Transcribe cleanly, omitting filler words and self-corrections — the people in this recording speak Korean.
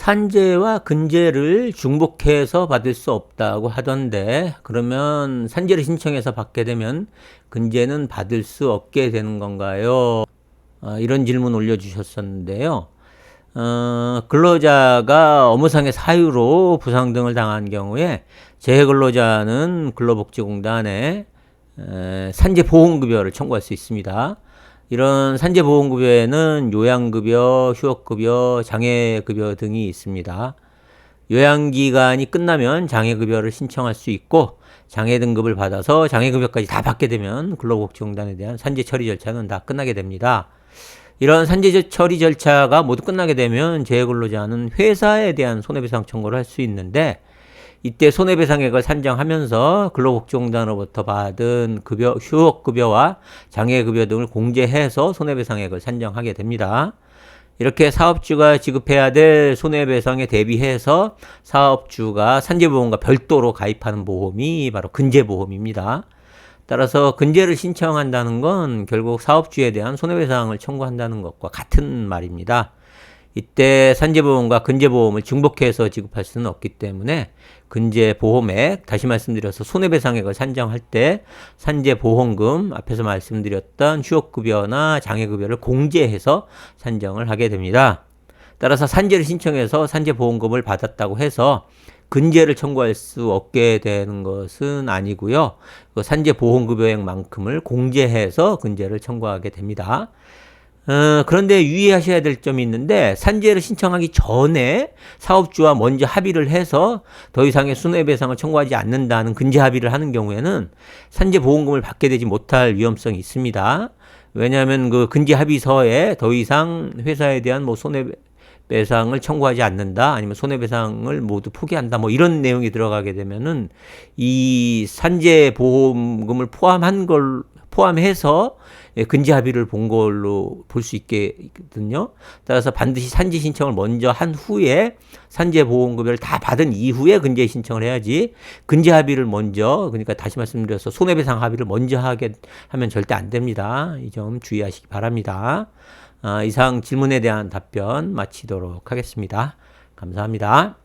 산재와 근재를 중복해서 받을 수 없다고 하던데, 그러면 산재를 신청해서 받게 되면 근재는 받을 수 없게 되는 건가요? 이런 질문 올려주셨었는데요. 근로자가 업무상의 사유로 부상 등을 당한 경우에 재해근로자는 근로복지공단에 산재보험급여를 청구할 수 있습니다. 이런 산재보험급여에는 요양급여, 휴업급여, 장애급여 등이 있습니다. 요양기간이 끝나면 장애급여를 신청할 수 있고, 장애 등급을 받아서 장애급여까지 다 받게 되면 근로복지공단에 대한 산재 처리 절차는 다 끝나게 됩니다. 이런 산재 처리 절차가 모두 끝나게 되면 재해근로자는 회사에 대한 손해배상 청구를 할 수 있는데, 이때 손해배상액을 산정하면서 근로복지공단으로부터 받은 급여, 휴업급여와 장애급여 등을 공제해서 손해배상액을 산정하게 됩니다. 이렇게 사업주가 지급해야 될 손해배상에 대비해서 사업주가 산재보험과 별도로 가입하는 보험이 바로 근재보험입니다. 따라서 근재를 신청한다는 건 결국 사업주에 대한 손해배상을 청구한다는 것과 같은 말입니다. 이때 산재보험과 근재보험을 중복해서 지급할 수는 없기 때문에 근재보험액, 다시 말씀드려서 손해배상액을 산정할 때 산재보험금, 앞에서 말씀드렸던 휴업급여나 장애급여를 공제해서 산정을 하게 됩니다. 따라서 산재를 신청해서 산재보험금을 받았다고 해서 근재를 청구할 수 없게 되는 것은 아니고요. 그 산재보험급여액만큼을 공제해서 근재를 청구하게 됩니다. 그런데 유의하셔야 될 점이 있는데, 산재를 신청하기 전에 사업주와 먼저 합의를 해서 더 이상의 손해배상을 청구하지 않는다는 근제 합의를 하는 경우에는 산재보험금을 받게 되지 못할 위험성이 있습니다. 왜냐하면 그 근제 합의서에 더 이상 회사에 대한 뭐 손해배상을 청구하지 않는다, 아니면 손해배상을 모두 포기한다, 뭐 이런 내용이 들어가게 되면은 이 산재보험금을 포함해서 근제 합의를 본 걸로 볼 수 있거든요. 따라서 반드시 산재 신청을 먼저 한 후에 산재보험급여를 다 받은 이후에 근제 신청을 해야지, 근제 합의를 먼저, 그러니까 다시 말씀드려서 손해배상 합의를 먼저 하게 하면 절대 안 됩니다. 이 점 주의하시기 바랍니다. 이상 질문에 대한 답변 마치도록 하겠습니다. 감사합니다.